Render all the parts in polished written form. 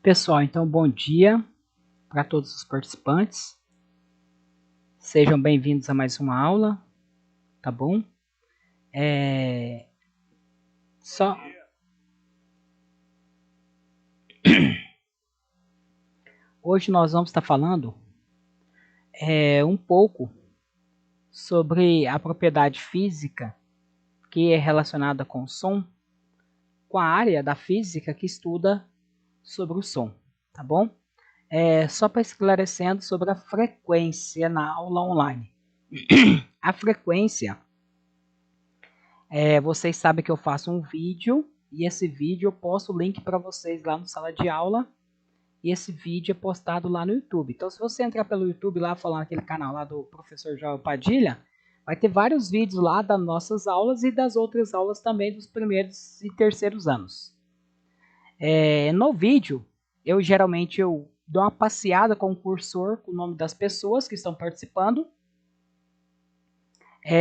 Pessoal, então bom dia para todos os participantes. Sejam bem-vindos a mais uma aula, tá bom? Só hoje nós vamos estar falando um pouco sobre a propriedade física que é relacionada com o som, com a área da física que estuda sobre o som, tá bom? Só para esclarecendo sobre a frequência na aula online. A frequência, vocês sabem que eu faço um vídeo e esse vídeo eu posto o link para vocês lá no sala de aula e esse vídeo é postado lá no YouTube. Então, se você entrar pelo YouTube lá, falar naquele canal lá do professor João Padilha, vai ter vários vídeos lá das nossas aulas e das outras aulas também dos primeiros e terceiros anos. No vídeo, eu geralmente dou uma passeada com o cursor com o nome das pessoas que estão participando.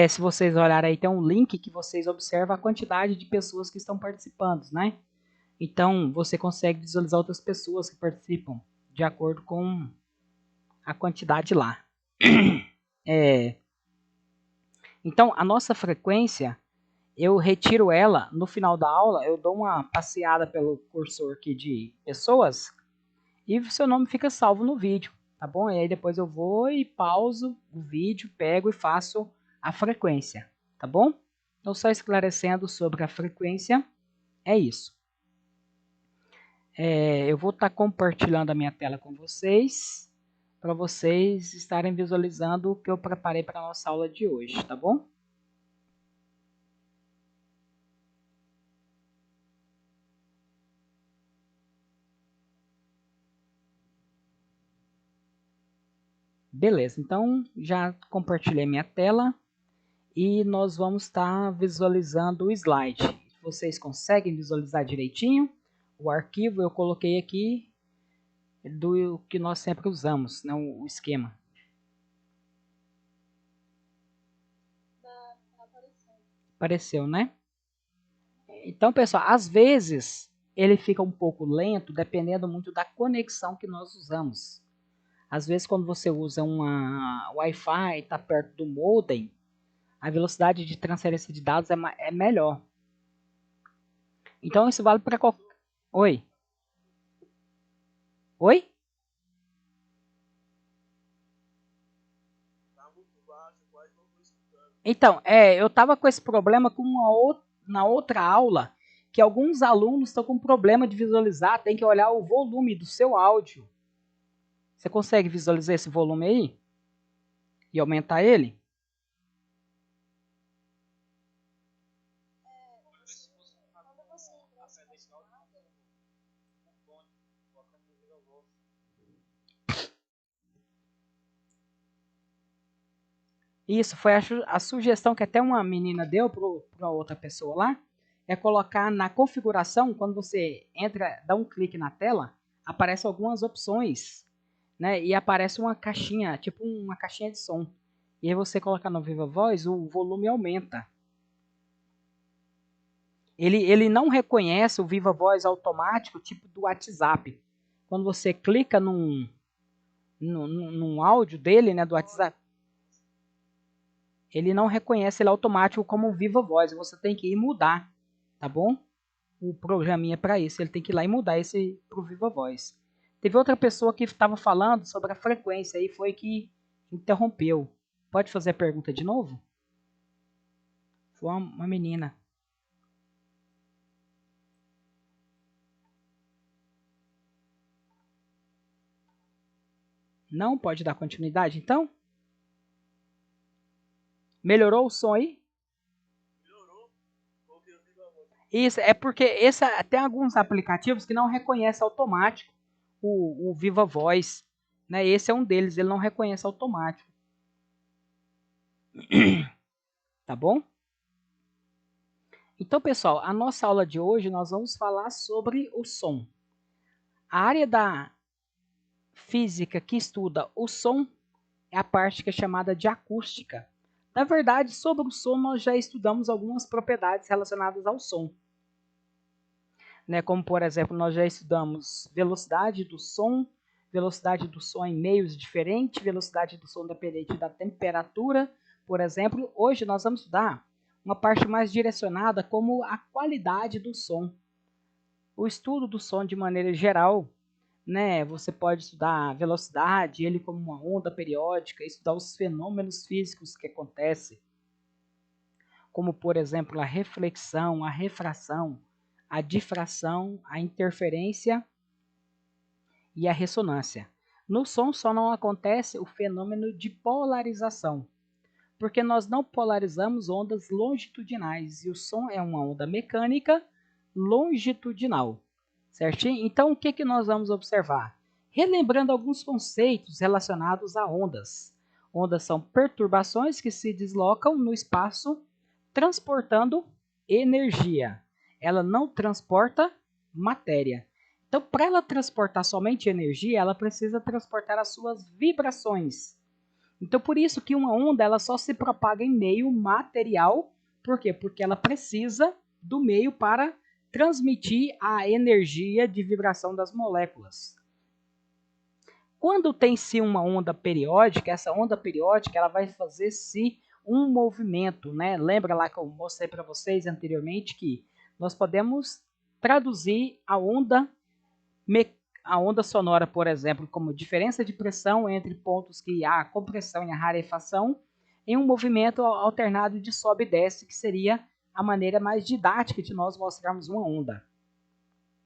Se vocês olharem aí, tem um link que vocês observam a quantidade de pessoas que estão participando, né? Então, você consegue visualizar outras pessoas que participam de acordo com a quantidade lá. Então, a nossa frequência, eu retiro ela no final da aula, eu dou uma passeada pelo cursor aqui de pessoas e o seu nome fica salvo no vídeo, tá bom? E aí depois eu vou e pauso o vídeo, pego e faço a frequência, tá bom? Então, só esclarecendo sobre a frequência, é isso. Eu vou estar compartilhando a minha tela com vocês, para vocês estarem visualizando o que eu preparei para a nossa aula de hoje, tá bom? Beleza, então já compartilhei minha tela e nós vamos estar visualizando o slide. Vocês conseguem visualizar direitinho? O arquivo eu coloquei aqui do que nós sempre usamos, né, o esquema. Apareceu, né? Então, pessoal, às vezes ele fica um pouco lento, dependendo muito da conexão que nós usamos. Às vezes, quando você usa uma Wi-Fi, está perto do modem, a velocidade de transferência de dados é melhor. Então, isso vale para qualquer... Oi? Oi? Então, eu estava com esse problema com na outra aula, que alguns alunos estão com problema de visualizar, tem que olhar o volume do seu áudio. Você consegue visualizar esse volume aí? E aumentar ele? Isso, foi a sugestão que até uma menina deu para outra pessoa lá, é colocar na configuração, quando você entra, dá um clique na tela, aparecem algumas opções, né? E aparece uma caixinha, tipo uma caixinha de som. E aí você colocar no Viva Voz, o volume aumenta. Ele não reconhece o Viva Voz automático, tipo do WhatsApp. Quando você clica num áudio dele, né, do WhatsApp, ele não reconhece ele automático como Viva Voz. Você tem que ir mudar, tá bom? O programinha para isso, ele tem que ir lá e mudar esse pro Viva Voz. Teve outra pessoa que estava falando sobre a frequência e foi que interrompeu. Pode fazer a pergunta de novo? Foi uma menina. Não pode dar continuidade, então? Melhorou o som aí? Isso, é porque tem alguns aplicativos que não reconhecem automático o Viva Voz. Né? Esse é um deles, ele não reconhece automático. Tá bom? Então, pessoal, a nossa aula de hoje nós vamos falar sobre o som. A área da física que estuda o som é a parte que é chamada de acústica. Na verdade, sobre o som nós já estudamos algumas propriedades relacionadas ao som. né? Como, por exemplo, nós já estudamos velocidade do som em meios diferentes, velocidade do som dependente da temperatura, por exemplo. Hoje nós vamos estudar uma parte mais direcionada como a qualidade do som. O estudo do som de maneira geral, né? Você pode estudar a velocidade, ele como uma onda periódica, estudar os fenômenos físicos que acontecem, como, por exemplo, a reflexão, a refração, a difração, a interferência e a ressonância. No som só não acontece o fenômeno de polarização, porque nós não polarizamos ondas longitudinais, e o som é uma onda mecânica longitudinal, certinho? Então, o que nós vamos observar? Relembrando alguns conceitos relacionados a ondas. Ondas são perturbações que se deslocam no espaço transportando energia. Ela não transporta matéria. Então, para ela transportar somente energia, ela precisa transportar as suas vibrações. Então, por isso que uma onda ela só se propaga em meio material. Por quê? Porque ela precisa do meio para transmitir a energia de vibração das moléculas. Quando tem-se uma onda periódica, essa onda periódica ela vai fazer-se um movimento, né? Lembra lá que eu mostrei para vocês anteriormente que nós podemos traduzir a onda sonora, por exemplo, como diferença de pressão entre pontos que há compressão e a rarefação, em um movimento alternado de sobe e desce, que seria a maneira mais didática de nós mostrarmos uma onda.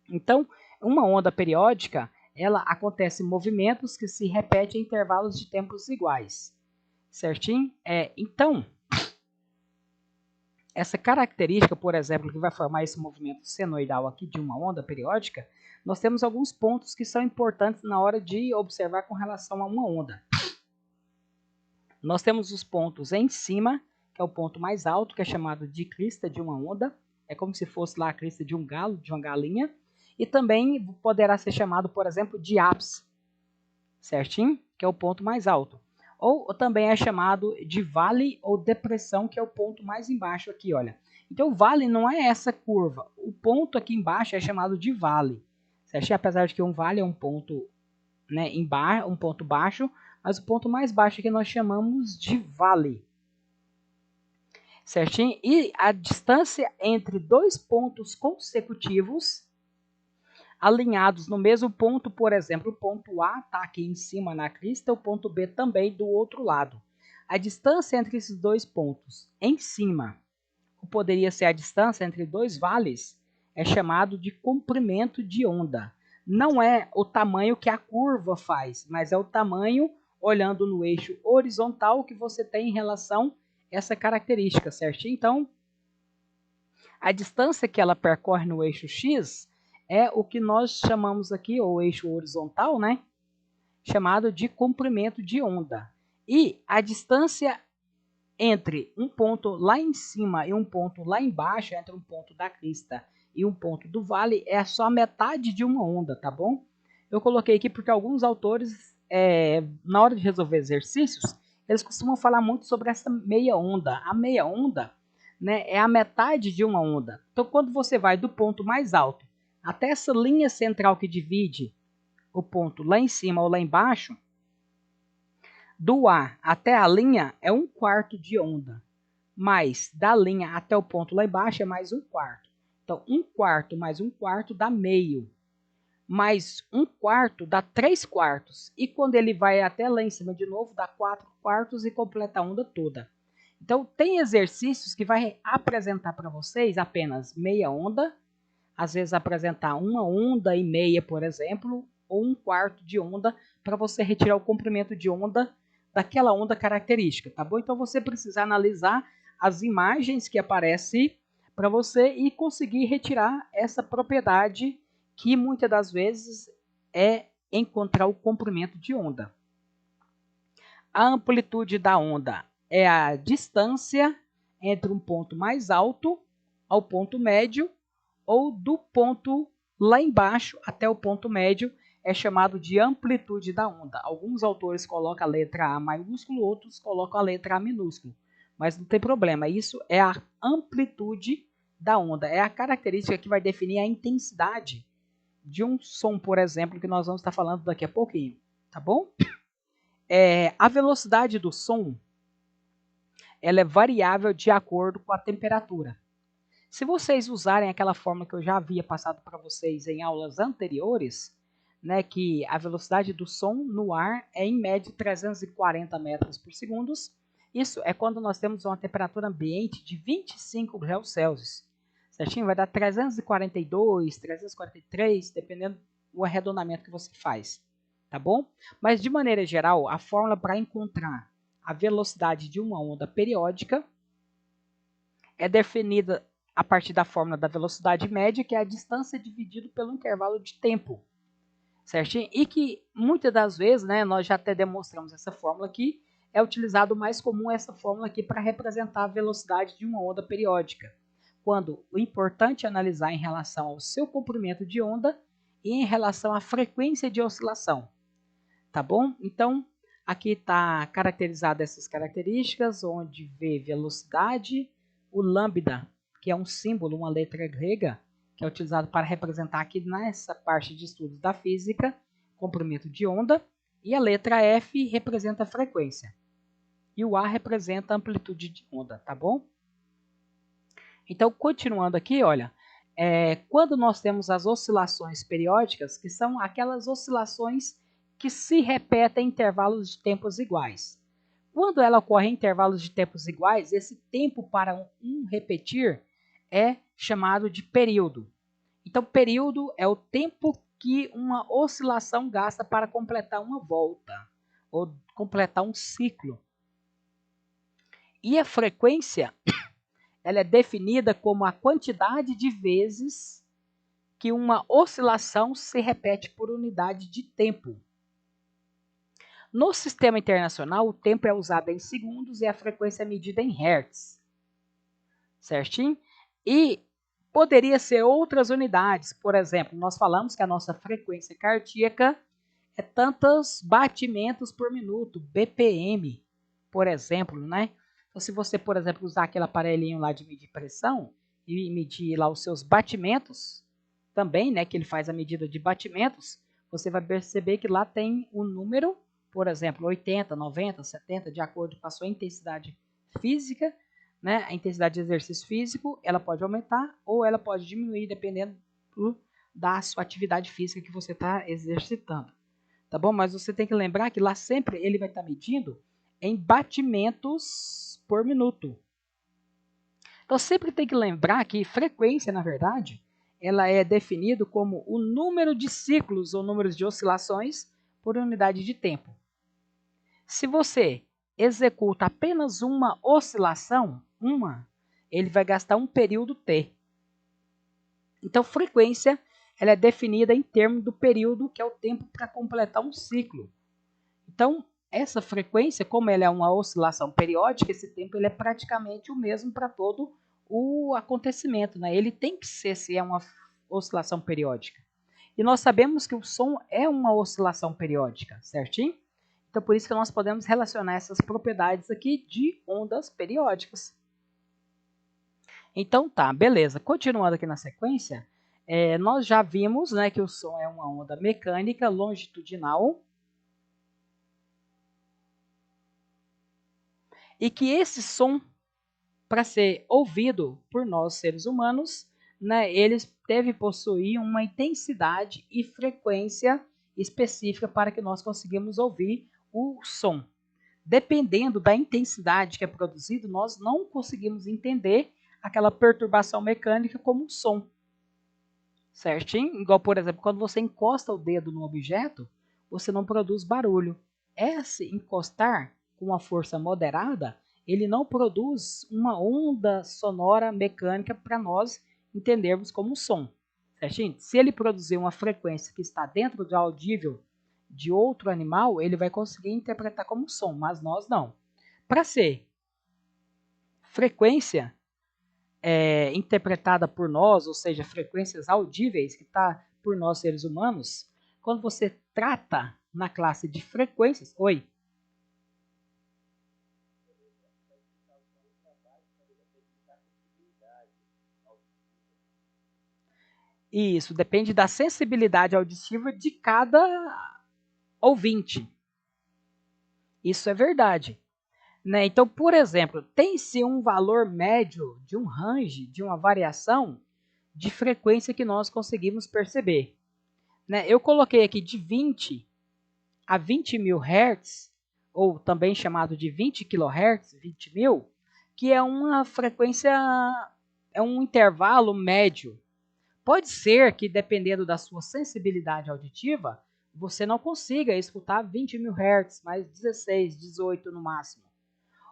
Então, uma onda periódica, ela acontece em movimentos que se repetem em intervalos de tempos iguais. Certinho? Então, essa característica, por exemplo, que vai formar esse movimento senoidal aqui de uma onda periódica, nós temos alguns pontos que são importantes na hora de observar com relação a uma onda. Nós temos os pontos em cima, que é o ponto mais alto, que é chamado de crista de uma onda. É como se fosse lá a crista de um galo, de uma galinha. E também poderá ser chamado, por exemplo, de ápice, certinho? Que é o ponto mais alto. Ou também é chamado de vale ou depressão, que é o ponto mais embaixo aqui, olha. Então, o vale não é essa curva. O ponto aqui embaixo é chamado de vale, certinho? Apesar de que um vale é um ponto, né, um ponto baixo, mas o ponto mais baixo que nós chamamos de vale, certinho? E a distância entre dois pontos consecutivos alinhados no mesmo ponto, por exemplo, o ponto A está aqui em cima na crista, o ponto B também do outro lado. A distância entre esses dois pontos em cima, que poderia ser a distância entre dois vales, é chamado de comprimento de onda. Não é o tamanho que a curva faz, mas é o tamanho olhando no eixo horizontal que você tem em relação a essa característica, certo? Então, a distância que ela percorre no eixo X é o que nós chamamos aqui, o eixo horizontal, né? Chamado de comprimento de onda. E a distância entre um ponto lá em cima e um ponto lá embaixo, entre um ponto da crista e um ponto do vale, é só metade de uma onda, tá bom? Eu coloquei aqui porque alguns autores, na hora de resolver exercícios, eles costumam falar muito sobre essa meia onda. A meia onda, né, é a metade de uma onda. Então, quando você vai do ponto mais alto até essa linha central que divide o ponto lá em cima ou lá embaixo, do A até a linha é 1/4 de onda, mas da linha até o ponto lá embaixo é mais 1/4. Então, 1/4 mais 1/4 dá meio, mais 1/4 dá 3/4. E quando ele vai até lá em cima de novo, dá 4/4 e completa a onda toda. Então, tem exercícios que vai apresentar para vocês apenas meia onda, às vezes apresentar uma onda e meia, por exemplo, ou 1/4 de onda, para você retirar o comprimento de onda daquela onda característica, tá bom? Então você precisa analisar as imagens que aparecem para você e conseguir retirar essa propriedade que muitas das vezes é encontrar o comprimento de onda. A amplitude da onda é a distância entre um ponto mais alto ao ponto médio, ou do ponto lá embaixo até o ponto médio, é chamado de amplitude da onda. Alguns autores colocam a letra A maiúsculo, outros colocam a letra A minúsculo. Mas não tem problema, isso é a amplitude da onda. É a característica que vai definir a intensidade de um som, por exemplo, que nós vamos estar falando daqui a pouquinho, tá bom? A velocidade do som, ela é variável de acordo com a temperatura. Se vocês usarem aquela fórmula que eu já havia passado para vocês em aulas anteriores, né, que a velocidade do som no ar é em média 340 metros por segundo, isso é quando nós temos uma temperatura ambiente de 25 graus Celsius. Certinho? Vai dar 342, 343, dependendo do arredondamento que você faz. Tá bom? Mas, de maneira geral, a fórmula para encontrar a velocidade de uma onda periódica é definida a partir da fórmula da velocidade média, que é a distância dividido pelo intervalo de tempo. Certinho? E que, muitas das vezes, né, nós já até demonstramos essa fórmula aqui, é utilizado mais comum essa fórmula aqui para representar a velocidade de uma onda periódica, quando o importante é analisar em relação ao seu comprimento de onda e em relação à frequência de oscilação. Tá bom? Então, aqui está caracterizado essas características, onde vê velocidade, o lambda, que é um símbolo, uma letra grega, que é utilizado para representar aqui nessa parte de estudos da física, comprimento de onda, e a letra F representa a frequência. E o A representa a amplitude de onda, tá bom? Então, continuando aqui, olha, quando nós temos as oscilações periódicas, que são aquelas oscilações que se repetem em intervalos de tempos iguais. Quando ela ocorre em intervalos de tempos iguais, esse tempo para um repetir é chamado de período. Então, período é o tempo que uma oscilação gasta para completar uma volta ou completar um ciclo. E a frequência, ela é definida como a quantidade de vezes que uma oscilação se repete por unidade de tempo. No sistema internacional, o tempo é usado em segundos e a frequência é medida em hertz. Certinho? E poderia ser outras unidades. Por exemplo, nós falamos que a nossa frequência cardíaca é tantos batimentos por minuto, BPM, por exemplo, né? Então, se você, por exemplo, usar aquele aparelhinho lá de medir pressão e medir lá os seus batimentos, também, né, que ele faz a medida de batimentos, você vai perceber que lá tem o número, por exemplo, 80, 90, 70, de acordo com a sua intensidade física, né? A intensidade de exercício físico, ela pode aumentar ou ela pode diminuir, dependendo da sua atividade física que você está exercitando. Tá bom? Mas você tem que lembrar que lá sempre ele vai estar medindo em batimentos por minuto. Então sempre tem que lembrar que frequência, na verdade, ela é definida como o número de ciclos ou números de oscilações por unidade de tempo. Se você executa apenas uma oscilação, ele vai gastar um período T. Então, frequência ela é definida em termos do período, que é o tempo para completar um ciclo. Então, essa frequência, como ela é uma oscilação periódica, esse tempo ele é praticamente o mesmo para todo o acontecimento, né? Ele tem que ser se é uma oscilação periódica. E nós sabemos que o som é uma oscilação periódica, certinho? Então, por isso que nós podemos relacionar essas propriedades aqui de ondas periódicas. Então tá, beleza. Continuando aqui na sequência, nós já vimos, né, que o som é uma onda mecânica longitudinal e que esse som, para ser ouvido por nós seres humanos, né, ele deve possuir uma intensidade e frequência específica para que nós conseguimos ouvir o som. Dependendo da intensidade que é produzido, nós não conseguimos entender aquela perturbação mecânica como um som. Certinho? Igual, por exemplo, quando você encosta o dedo no objeto, você não produz barulho. Esse encostar com uma força moderada, ele não produz uma onda sonora mecânica para nós entendermos como som. Certinho? Se ele produzir uma frequência que está dentro do audível de outro animal, ele vai conseguir interpretar como som, mas nós não. Para ser frequência interpretada por nós, ou seja, frequências audíveis que está por nós seres humanos, quando você trata na classe de frequências, Isso, depende da sensibilidade auditiva de cada ouvinte. Isso é verdade. Né? Então, por exemplo, tem-se um valor médio de um range, de uma variação de frequência que nós conseguimos perceber. Né? Eu coloquei aqui de 20 a 20 mil Hz, ou também chamado de 20 kHz, 20 mil, que é uma frequência, é um intervalo médio. Pode ser que, dependendo da sua sensibilidade auditiva, você não consiga escutar 20 mil Hz, mas 16, 18 no máximo.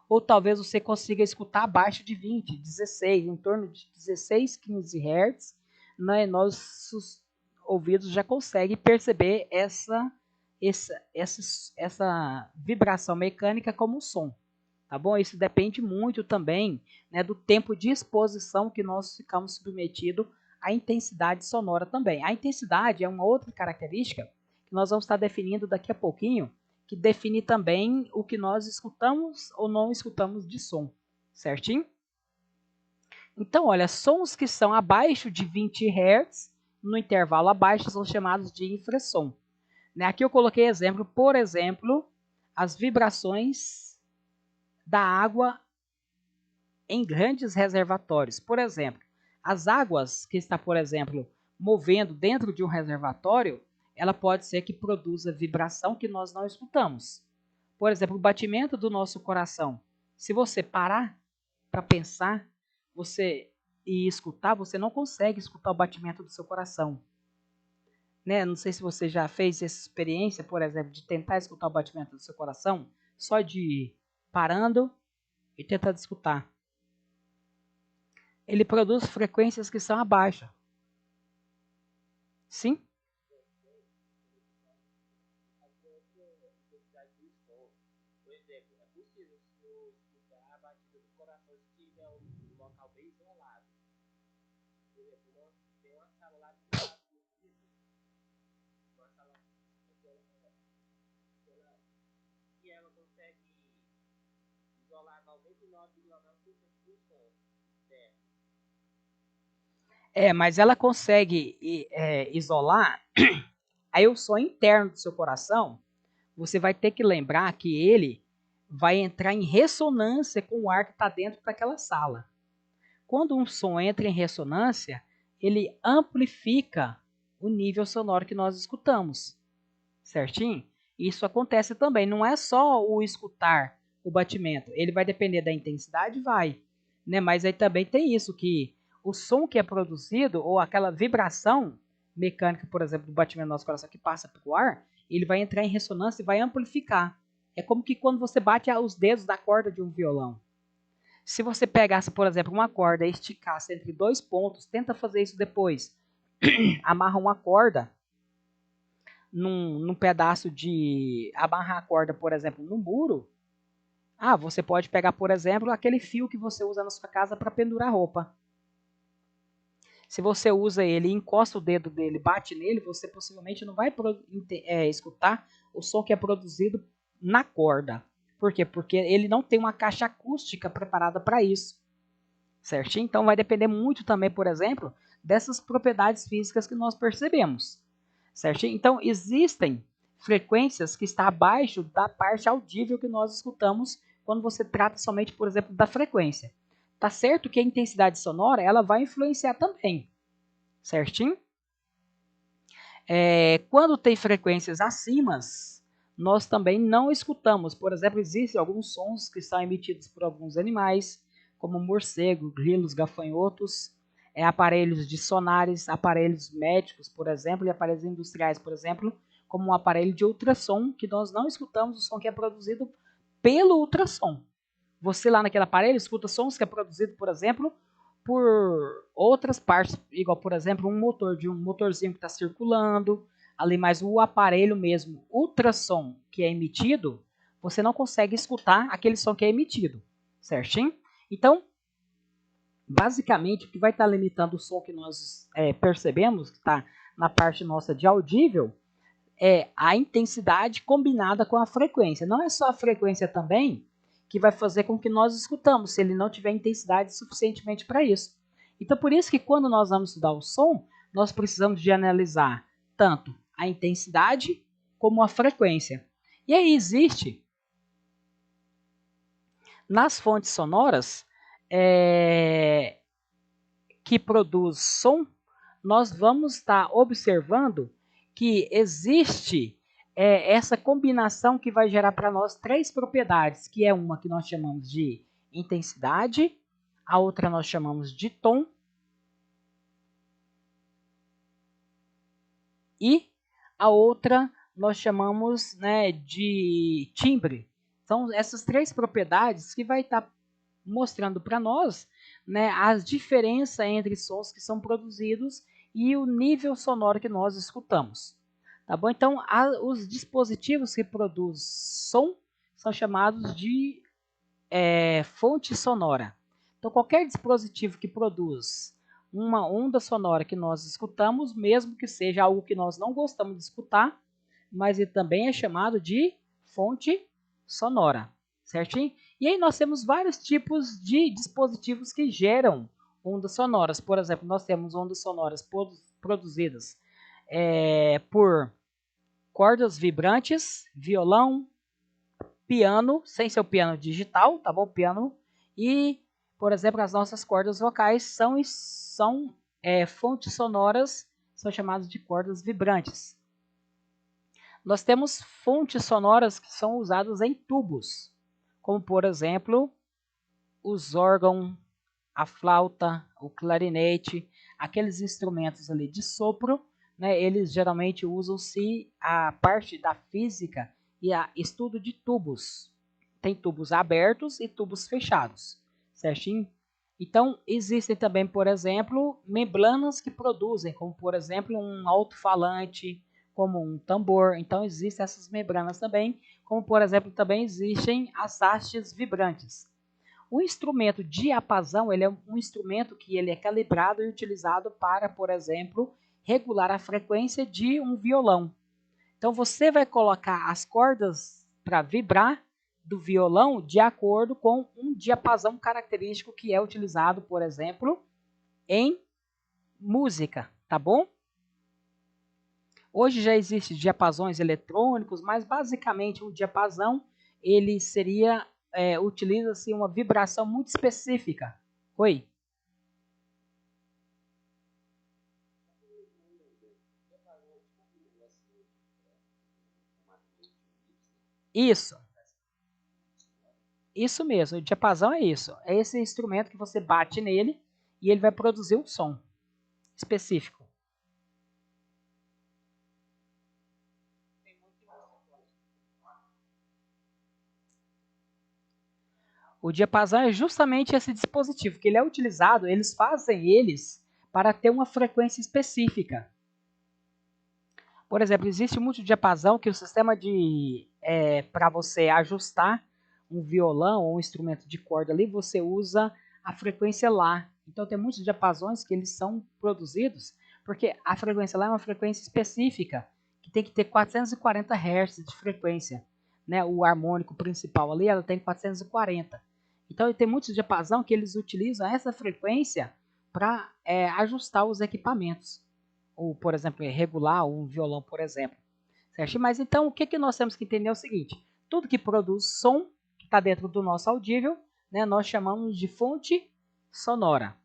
Ou talvez você consiga escutar abaixo de 20, 16, em torno de 16, 15 Hz, né? Nossos ouvidos já conseguem perceber essa vibração mecânica como som. Tá bom? Isso depende muito também, né, do tempo de exposição que nós ficamos submetidos à intensidade sonora também. A intensidade é uma outra característica que nós vamos estar definindo daqui a pouquinho, que define também o que nós escutamos ou não escutamos de som, certinho? Então, olha, sons que são abaixo de 20 Hz, no intervalo abaixo, são chamados de infrassom. Aqui eu coloquei exemplo, por exemplo, as vibrações da água em grandes reservatórios. Por exemplo, as águas que está, por exemplo, movendo dentro de um reservatório, ela pode ser que produza vibração que nós não escutamos. Por exemplo, o batimento do nosso coração. Se você parar para pensar e escutar, você não consegue escutar o batimento do seu coração. Né? Não sei se você já fez essa experiência, por exemplo, de tentar escutar o batimento do seu coração, só de ir parando e tentando escutar. Ele produz frequências que são abaixo. Sim? Por exemplo, é possível se eu escutar a batida do coração se tiver um local bem isolado. Por exemplo, tem uma sala lá do lado do filho. Uma sala que ela consegue isolar 99,9% do som. Mas ela consegue isolar. Aí o som interno do seu coração, você vai ter que lembrar que ele vai entrar em ressonância com o ar que está dentro daquela sala. Quando um som entra em ressonância, ele amplifica o nível sonoro que nós escutamos. Certinho? Isso acontece também. Não é só o escutar o batimento. Ele vai depender da intensidade? Vai. Né? Mas aí também tem isso, que o som que é produzido, ou aquela vibração mecânica, por exemplo, do batimento do nosso coração que passa pelo ar, ele vai entrar em ressonância e vai amplificar. É como que quando você bate os dedos da corda de um violão. Se você pegasse, por exemplo, uma corda e esticasse entre dois pontos, tenta fazer isso depois. Amarra uma corda num pedaço de... Amarrar a corda, por exemplo, no muro. Você pode pegar, por exemplo, aquele fio que você usa na sua casa para pendurar roupa. Se você usa ele e encosta o dedo dele, bate nele, você possivelmente não vai escutar o som que é produzido na corda. Por quê? Porque ele não tem uma caixa acústica preparada para isso. Certinho? Então vai depender muito também, por exemplo, dessas propriedades físicas que nós percebemos. Certinho? Então existem frequências que estão abaixo da parte audível que nós escutamos quando você trata somente, por exemplo, da frequência. Tá certo que a intensidade sonora ela vai influenciar também. Certinho? Quando tem frequências acima, nós também não escutamos. Por exemplo, existem alguns sons que são emitidos por alguns animais, como morcego, grilos, gafanhotos, aparelhos de sonares, aparelhos médicos, por exemplo, e aparelhos industriais, por exemplo, como um aparelho de ultrassom, que nós não escutamos o som que é produzido pelo ultrassom. Você lá naquele aparelho escuta sons que é produzido, por exemplo, por outras partes, igual, por exemplo, um motor de um motorzinho que está circulando, ali, mas o aparelho mesmo, ultrassom, que é emitido, você não consegue escutar aquele som que é emitido, certinho? Então, basicamente, o que vai estar limitando o som que nós percebemos, que está na parte nossa de audível, é a intensidade combinada com a frequência. Não é só a frequência também que vai fazer com que nós escutamos, se ele não tiver intensidade suficientemente para isso. Então, por isso que quando nós vamos estudar o som, nós precisamos de analisar tanto a intensidade como a frequência. E aí existe, nas fontes sonoras que produz som, nós vamos estar observando que existe essa combinação que vai gerar para nós 3 propriedades, que é uma que nós chamamos de intensidade, a outra nós chamamos de tom e a outra nós chamamos, né, de timbre. São essas 3 propriedades que vai estar mostrando para nós, né, as diferenças entre sons que são produzidos e o nível sonoro que nós escutamos. Tá bom? Então, os dispositivos que produzem som são chamados de fonte sonora. Então, qualquer dispositivo que produz uma onda sonora que nós escutamos, mesmo que seja algo que nós não gostamos de escutar, mas ele também é chamado de fonte sonora, certinho? E aí nós temos vários tipos de dispositivos que geram ondas sonoras. Por exemplo, nós temos ondas sonoras produzidas por cordas vibrantes, violão, piano, sem ser o piano digital, tá bom? Piano e, por exemplo, as nossas cordas vocais são fontes sonoras, são chamadas de cordas vibrantes. Nós temos fontes sonoras que são usadas em tubos, como por exemplo, os órgãos, a flauta, o clarinete, aqueles instrumentos ali de sopro, né, eles geralmente usam-se a parte da física e a estudo de tubos. Tem tubos abertos e tubos fechados, certinho? Então, existem também, por exemplo, membranas que produzem, como por exemplo um alto-falante, como um tambor. Então, existem essas membranas também, como por exemplo, também existem as hastes vibrantes. O instrumento diapasão, ele é um instrumento que ele é calibrado e utilizado para, por exemplo, regular a frequência de um violão. Então, você vai colocar as cordas para vibrar do violão de acordo com um diapasão característico que é utilizado, por exemplo, em música, tá bom? Hoje já existem diapasões eletrônicos, mas basicamente um diapasão ele seria utiliza-se uma vibração muito específica. Oi? Isso. Isso mesmo, o diapasão é isso. É esse instrumento que você bate nele e ele vai produzir um som específico. O diapasão é justamente esse dispositivo que ele é utilizado, eles fazem eles para ter uma frequência específica. Por exemplo, existe muito diapasão que o sistema para você ajustar um violão ou um instrumento de corda ali, você usa a frequência Lá. Então tem muitos diapasões que eles são produzidos porque a frequência Lá é uma frequência específica, que tem que ter 440 Hz de frequência. Né? O harmônico principal ali ela tem 440. Então tem muitos diapasão que eles utilizam essa frequência para ajustar os equipamentos. Ou, por exemplo, regular um violão, por exemplo. Certo? Mas então o que nós temos que entender é o seguinte: tudo que produz som, que está dentro do nosso audível, né, nós chamamos de fonte sonora.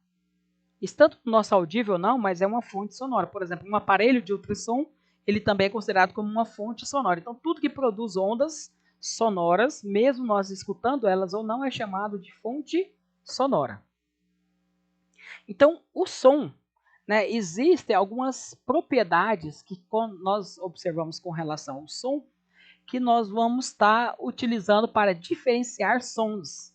Estando no nosso audível não, mas é uma fonte sonora. Por exemplo, um aparelho de ultrassom, ele também é considerado como uma fonte sonora. Então tudo que produz ondas sonoras, mesmo nós escutando elas ou não, é chamado de fonte sonora. Então o som, né, existem algumas propriedades que nós observamos com relação ao som que nós vamos estar utilizando para diferenciar sons.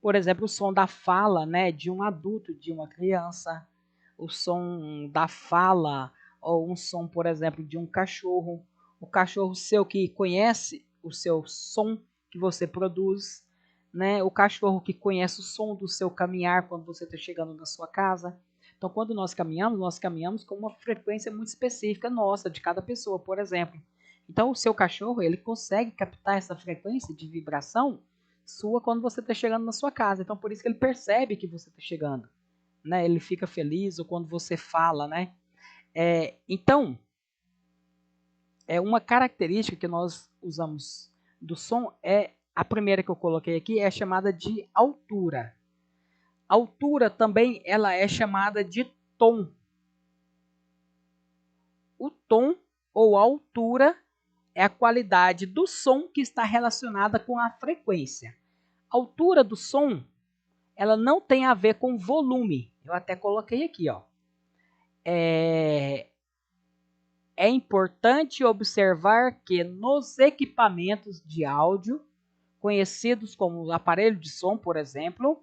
Por exemplo, o som da fala, né, de um adulto, de uma criança, o som da fala ou um som, por exemplo, de um cachorro, o cachorro seu que conhece o seu som que você produz, né, o cachorro que conhece o som do seu caminhar quando você está chegando na sua casa. Então, quando nós caminhamos com uma frequência muito específica nossa, de cada pessoa, por exemplo. Então, o seu cachorro, ele consegue captar essa frequência de vibração sua quando você está chegando na sua casa. Então, por isso que ele percebe que você está chegando. Né? Ele fica feliz ou quando você fala, né? Então, uma característica que nós usamos do som a primeira que eu coloquei aqui é chamada de altura. Altura também ela é chamada de tom. O tom ou altura é a qualidade do som que está relacionada com a frequência. A altura do som, ela não tem a ver com volume. Eu até coloquei aqui, ó. É importante observar que nos equipamentos de áudio, conhecidos como aparelho de som, por exemplo,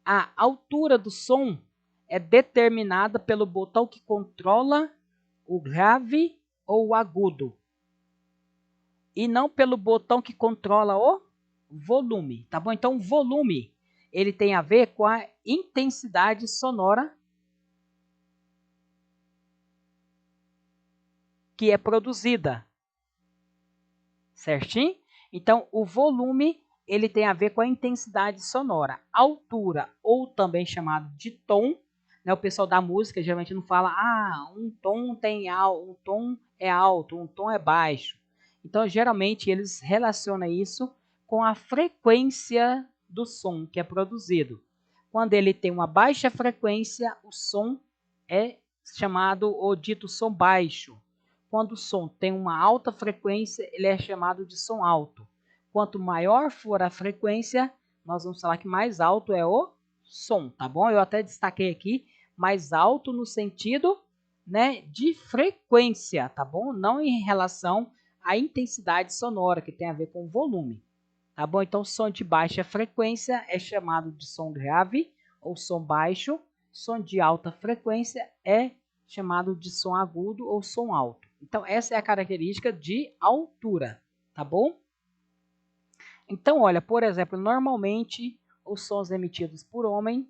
a altura do som é determinada pelo botão que controla o grave ou o agudo, e não pelo botão que controla o volume, tá bom? Então, o volume, ele tem a ver com a intensidade sonora que é produzida, certinho? Então, o volume, ele tem a ver com a intensidade sonora. Altura, ou também chamado de tom, né? O pessoal da música geralmente não fala, um tom um tom é alto, um tom é baixo. Então, geralmente, eles relacionam isso com a frequência do som que é produzido. Quando ele tem uma baixa frequência, o som é chamado ou dito som baixo. Quando o som tem uma alta frequência, ele é chamado de som alto. Quanto maior for a frequência, nós vamos falar que mais alto é o som, tá bom? Eu até destaquei aqui mais alto no sentido, né, de frequência, tá bom? Não em relação à intensidade sonora, que tem a ver com volume, tá bom? Então, som de baixa frequência é chamado de som grave ou som baixo. Som de alta frequência é chamado de som agudo ou som alto. Então, essa é a característica de altura, tá bom? Então, olha, por exemplo, normalmente os sons emitidos por homem,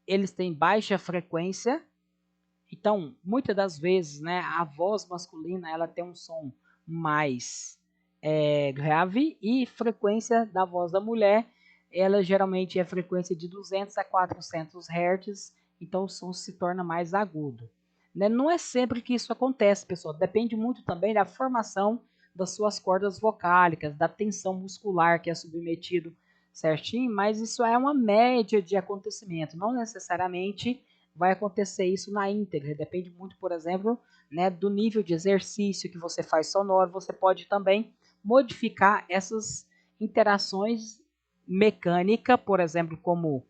eles têm baixa frequência. Então, muitas das vezes, né, a voz masculina, ela tem um som mais grave, e frequência da voz da mulher, ela geralmente é frequência de 200 a 400 Hz, então o som se torna mais agudo. Né? Não é sempre que isso acontece, pessoal, depende muito também da formação das suas cordas vocálicas, da tensão muscular que é submetido certinho, mas isso é uma média de acontecimento, não necessariamente vai acontecer isso na íntegra, depende muito, por exemplo, né, do nível de exercício que você faz sonoro. Você pode também modificar essas interações mecânicas, por exemplo, como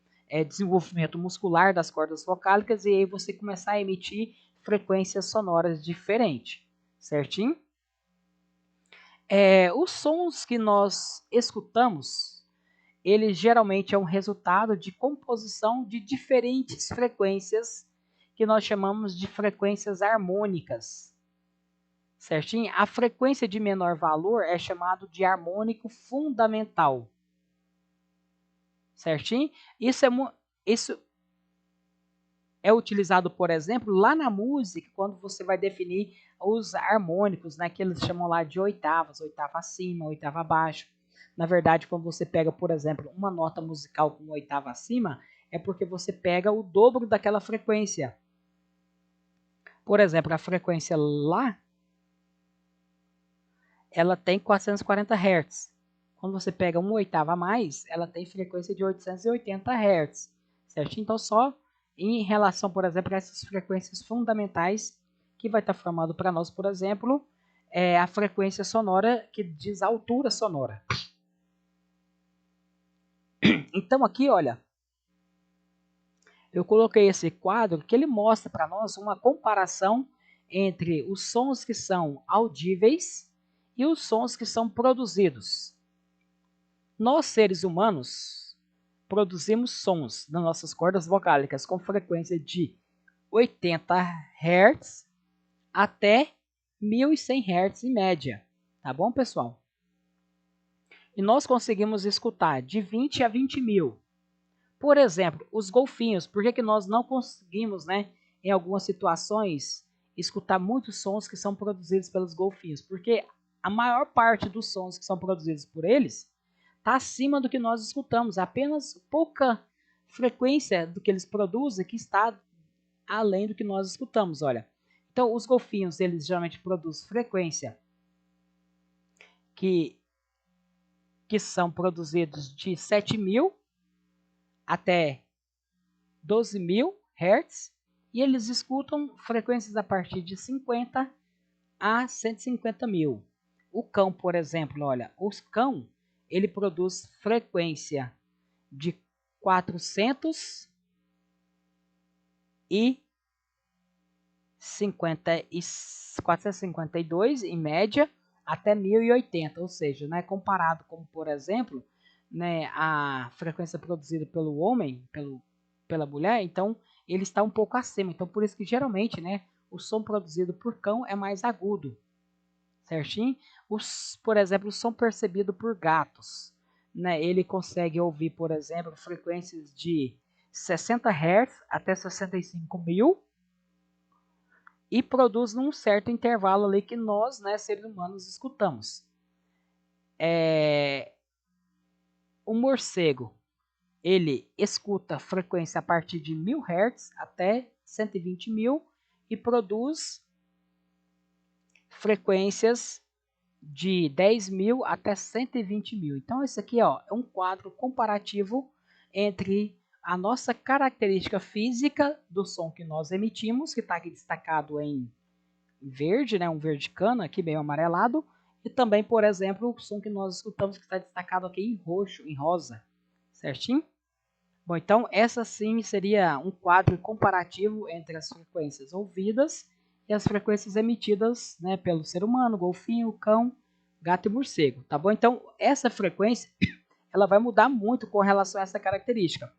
desenvolvimento muscular das cordas vocálicas, e aí você começar a emitir frequências sonoras diferentes, certinho? Os sons que nós escutamos, ele geralmente é um resultado de composição de diferentes frequências que nós chamamos de frequências harmônicas, certinho? A frequência de menor valor é chamado de harmônico fundamental, certinho? Isso é utilizado, por exemplo, lá na música, quando você vai definir os harmônicos, né, que eles chamam lá de oitavas, oitava acima, oitava abaixo. Na verdade, quando você pega, por exemplo, uma nota musical com oitava acima, é porque você pega o dobro daquela frequência. Por exemplo, a frequência Lá, ela tem 440 Hz. Quando você pega uma oitava a mais, ela tem frequência de 880 Hz, certo? Então, só em relação, por exemplo, a essas frequências fundamentais que vai estar formando para nós, por exemplo, a frequência sonora que diz a altura sonora. Então, aqui, olha, eu coloquei esse quadro que ele mostra para nós uma comparação entre os sons que são audíveis e os sons que são produzidos. Nós, seres humanos, produzimos sons nas nossas cordas vocálicas com frequência de 80 Hz até 1100 Hz em média. Tá bom, pessoal? E nós conseguimos escutar de 20 a 20 mil. Por exemplo, os golfinhos. Por que nós não conseguimos, né, em algumas situações, escutar muitos sons que são produzidos pelos golfinhos? Porque a maior parte dos sons que são produzidos por eles está acima do que nós escutamos. Apenas pouca frequência do que eles produzem que está além do que nós escutamos. Olha, Então, os golfinhos, eles geralmente produzem frequência que são produzidos de 7.000 até 12.000 Hz, e eles escutam frequências a partir de 50 a 150.000. O cão, por exemplo, olha, o cão, ele produz frequência de 452 em média até 1080, ou seja, né, comparado com, por exemplo, né, a frequência produzida pelo homem, pela mulher, então ele está um pouco acima. Então por isso que geralmente, né, o som produzido por cão é mais agudo, certinho? Por exemplo, o som percebido por gatos, né, ele consegue ouvir, por exemplo, frequências de 60 Hz até 65.000 e produz num certo intervalo ali que nós, né, seres humanos, escutamos. O morcego, ele escuta frequência a partir de 1.000 Hz até 120.000 e produz frequências de 10.000 até 120.000. Então, esse aqui, ó, é um quadro comparativo entre a nossa característica física do som que nós emitimos, que está aqui destacado em verde, né, um verde cana, aqui meio amarelado, e também, por exemplo, o som que nós escutamos que está destacado aqui em roxo, em rosa, certinho? Bom, então essa sim seria um quadro comparativo entre as frequências ouvidas e as frequências emitidas, né, pelo ser humano, golfinho, cão, gato e morcego, tá bom? Então essa frequência ela vai mudar muito com relação a essa característica,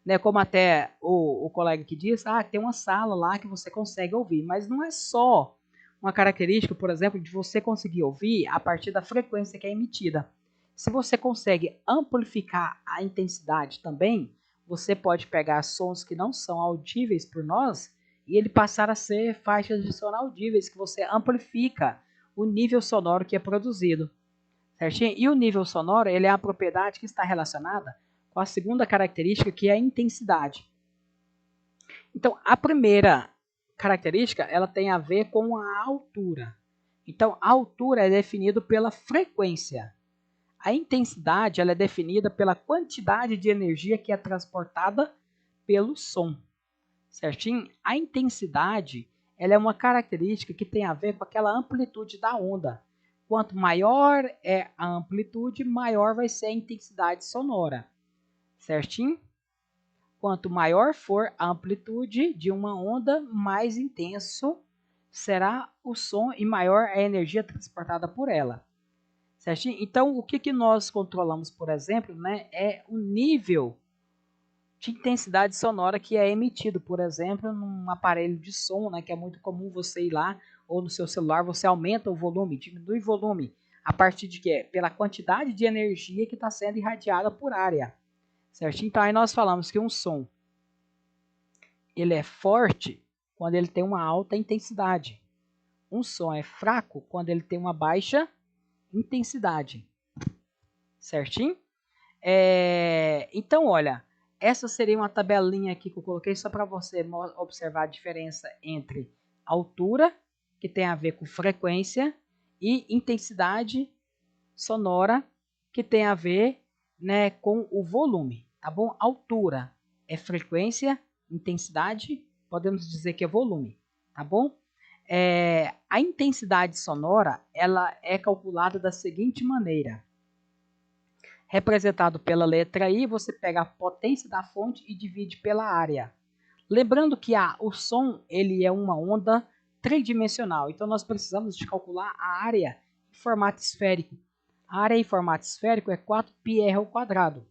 né? Como até o colega que disse, tem uma sala lá que você consegue ouvir, mas não é só uma característica, por exemplo, de você conseguir ouvir a partir da frequência que é emitida. Se você consegue amplificar a intensidade também, você pode pegar sons que não são audíveis por nós e ele passar a ser faixas de som audíveis, que você amplifica o nível sonoro que é produzido, certinho? E o nível sonoro, ele é a propriedade que está relacionada com a segunda característica, que é a intensidade. Então, a primeira característica, ela tem a ver com a altura. Então, a altura é definida pela frequência. A intensidade, ela é definida pela quantidade de energia que é transportada pelo som, certinho? A intensidade, ela é uma característica que tem a ver com aquela amplitude da onda. Quanto maior é a amplitude, maior vai ser a intensidade sonora, certinho? Quanto maior for a amplitude de uma onda, mais intenso será o som e maior a energia transportada por ela, certinho? Então, o que nós controlamos, por exemplo, né, é o nível de intensidade sonora que é emitido, por exemplo, num aparelho de som, né, que é muito comum você ir lá, ou no seu celular, você aumenta o volume, diminui o volume, a partir de quê? Pela quantidade de energia que está sendo irradiada por área, certinho? Então, aí nós falamos que um som, ele é forte quando ele tem uma alta intensidade. Um som é fraco quando ele tem uma baixa intensidade, certinho? Então, olha, essa seria uma tabelinha aqui que eu coloquei só para você observar a diferença entre altura, que tem a ver com frequência, e intensidade sonora, que tem a ver, né, com o volume, tá bom? Altura é frequência, intensidade, podemos dizer que é volume, tá bom? A intensidade sonora, ela é calculada da seguinte maneira. Representado pela letra I, você pega a potência da fonte e divide pela área. Lembrando que o som, ele é uma onda tridimensional, então nós precisamos de calcular a área em formato esférico. A área em formato esférico é 4πr ao quadrado,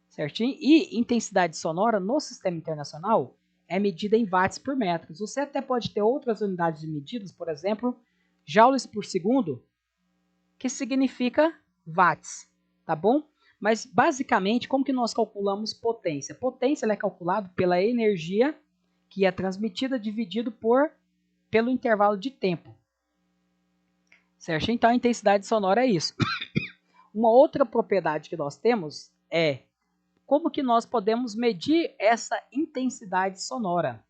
certinho? E intensidade sonora no sistema internacional é medida em watts por metro. Você até pode ter outras unidades de medidas, por exemplo, joules por segundo, que significa watts, tá bom? Mas basicamente, como que nós calculamos potência? Potência ela é calculada pela energia que é transmitida dividido pelo intervalo de tempo, certo? Então a intensidade sonora é isso. Uma outra propriedade que nós temos é como que nós podemos medir essa intensidade sonora.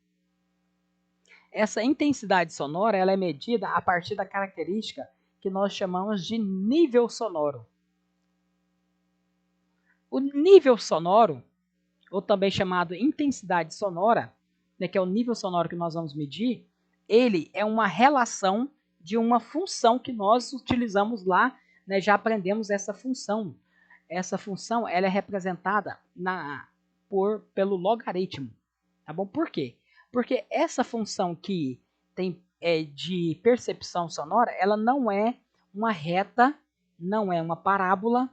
Essa intensidade sonora ela é medida a partir da característica que nós chamamos de nível sonoro. O nível sonoro, ou também chamado intensidade sonora, né, que é o nível sonoro que nós vamos medir, ele é uma relação de uma função que nós utilizamos lá, né, já aprendemos essa função. Essa função ela é representada pelo logaritmo. Tá bom? Por quê? Porque essa função que tem de percepção sonora, ela não é uma reta, não é uma parábola,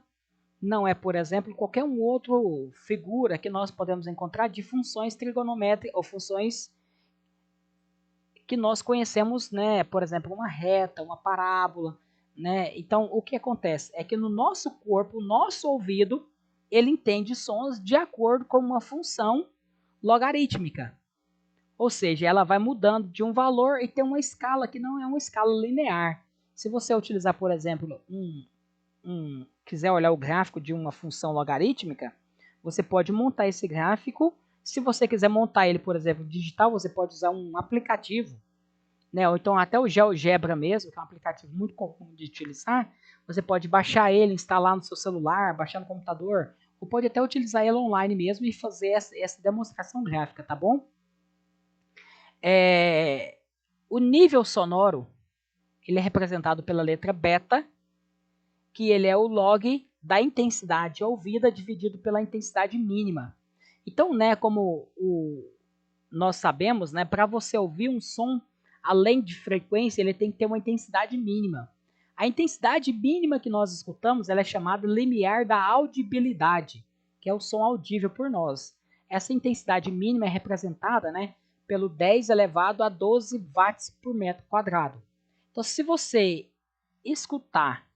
não é, por exemplo, qualquer um outro figura que nós podemos encontrar de funções trigonométricas ou funções que nós conhecemos, né? Por exemplo, uma reta, uma parábola, né? Então, o que acontece é que no nosso corpo, o nosso ouvido, ele entende sons de acordo com uma função logarítmica. Ou seja, ela vai mudando de um valor e tem uma escala que não é uma escala linear. Se você utilizar, por exemplo, quiser olhar o gráfico de uma função logarítmica, você pode montar esse gráfico. Se você quiser montar ele, por exemplo, digital, você pode usar um aplicativo, né? Ou então até o GeoGebra mesmo, que é um aplicativo muito comum de utilizar. Você pode baixar ele, instalar no seu celular, baixar no computador, ou pode até utilizar ele online mesmo e fazer essa demonstração gráfica, tá bom? O nível sonoro ele é representado pela letra beta, que ele é o log da intensidade ouvida dividido pela intensidade mínima. Então, né, como nós sabemos, né, para você ouvir um som, além de frequência, ele tem que ter uma intensidade mínima. A intensidade mínima que nós escutamos ela é chamada limiar da audibilidade, que é o som audível por nós. Essa intensidade mínima é representada, né, pelo 10 elevado a 12 watts por metro quadrado. Então, se você escutar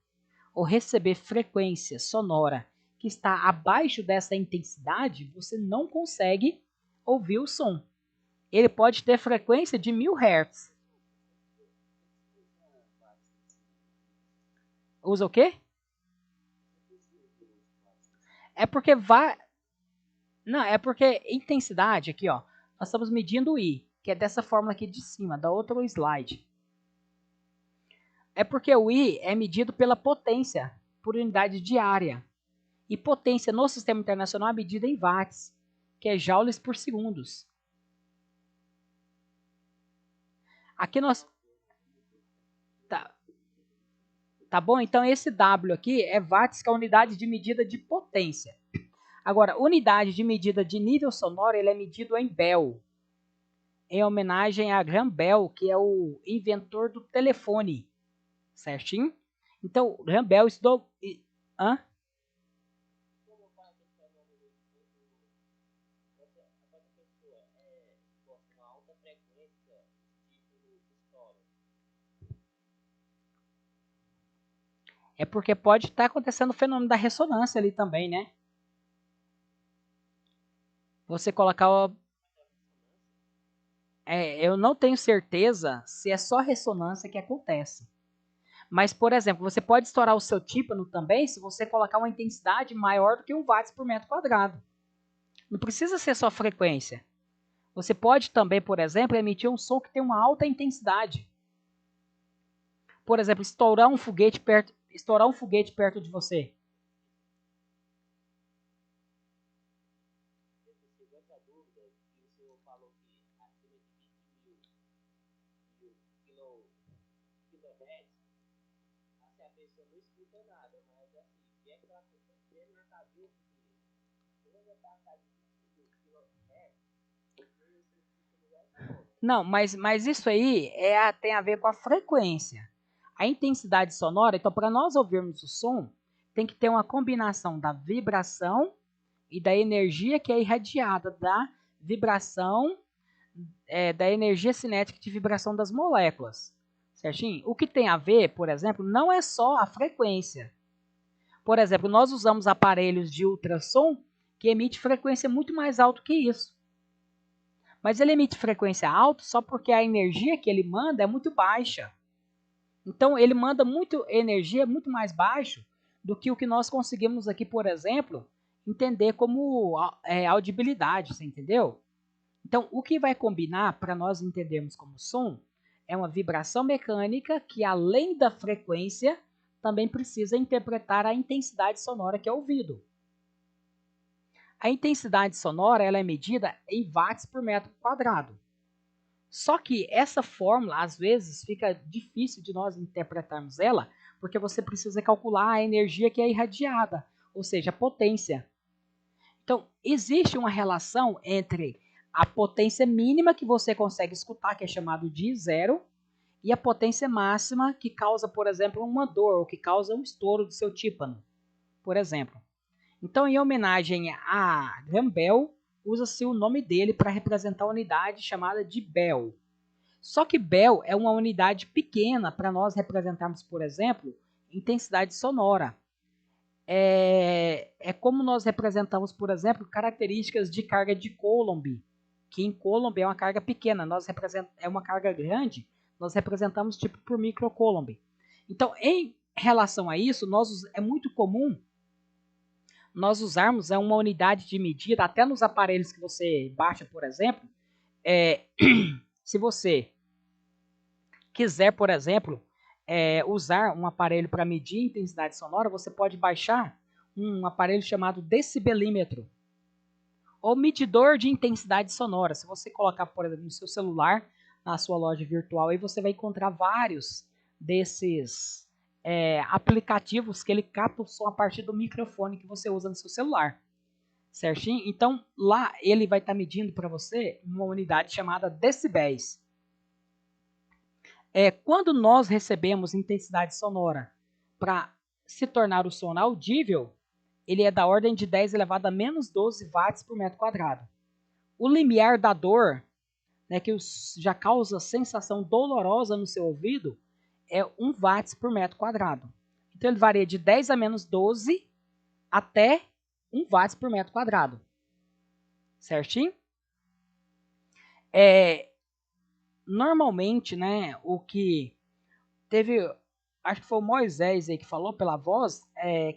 ou receber frequência sonora que está abaixo dessa intensidade, você não consegue ouvir o som. Ele pode ter frequência de 1000 Hz. Usa o quê? É porque Não, é porque intensidade aqui, ó. Nós estamos medindo o I, que é dessa fórmula aqui de cima, da outra slide. É porque o I é medido pela potência, por unidade de área. E potência no sistema internacional é medida em watts, que é joules por segundos. Aqui nós... Tá bom? Então esse W aqui é watts, que é a unidade de medida de potência. Agora, unidade de medida de nível sonoro, ele é medido em Bell, em homenagem a Graham Bell, que é o inventor do telefone. Certinho? Então, Graham Bell estudou... Hã? É porque pode estar acontecendo o fenômeno da ressonância ali também, né? Você colocar eu não tenho certeza se é só ressonância que acontece. Mas, por exemplo, você pode estourar o seu tímpano também se você colocar uma intensidade maior do que 1 watts por metro quadrado. Não precisa ser só frequência. Você pode também, por exemplo, emitir um som que tem uma alta intensidade. Por exemplo, estourar um foguete perto de você. Não, mas isso aí tem a ver com a frequência. A intensidade sonora, então, para nós ouvirmos o som, tem que ter uma combinação da vibração e da energia que é irradiada da vibração, da energia cinética de vibração das moléculas. Certinho? O que tem a ver, por exemplo, não é só a frequência. Por exemplo, nós usamos aparelhos de ultrassom que emitem frequência muito mais alta que isso. Mas ele emite frequência alta só porque a energia que ele manda é muito baixa. Então, ele manda energia muito mais baixo do que o que nós conseguimos aqui, por exemplo, entender como audibilidade, você entendeu? Então, o que vai combinar para nós entendermos como som é uma vibração mecânica que, além da frequência, também precisa interpretar a intensidade sonora que é ouvido. A intensidade sonora ela é medida em watts por metro quadrado. Só que essa fórmula, às vezes, fica difícil de nós interpretarmos ela, porque você precisa calcular a energia que é irradiada, ou seja, a potência. Então, existe uma relação entre a potência mínima que você consegue escutar, que é chamado de zero, e a potência máxima que causa, por exemplo, uma dor, ou que causa um estouro do seu tímpano, por exemplo. Então, em homenagem a Graham Bell, usa-se o nome dele para representar a unidade chamada de Bell. Só que Bell é uma unidade pequena para nós representarmos, por exemplo, intensidade sonora. É como nós representamos, por exemplo, características de carga de Coulomb, que em Coulomb é uma carga pequena, é uma carga grande, nós representamos tipo por microcoulomb. Então, em relação a isso, é muito comum nós usarmos uma unidade de medida, até nos aparelhos que você baixa, por exemplo, se você quiser, por exemplo, usar um aparelho para medir intensidade sonora, você pode baixar um aparelho chamado decibelímetro ou medidor de intensidade sonora. Se você colocar, por exemplo, no seu celular, na sua loja virtual, aí você vai encontrar vários desses aplicativos que ele capta o som a partir do microfone que você usa no seu celular. Certinho? Então, lá ele vai estar medindo para você uma unidade chamada decibéis. Quando nós recebemos intensidade sonora para se tornar o som audível, ele é da ordem de 10 elevado a menos 12 watts por metro quadrado. O limiar da dor, né, que já causa sensação dolorosa no seu ouvido, é 1 watts por metro quadrado. Então ele varia de 10 a menos 12 até 1 watts por metro quadrado. Certinho? Normalmente, né, o que teve, acho que foi o Moisés aí que falou pela voz,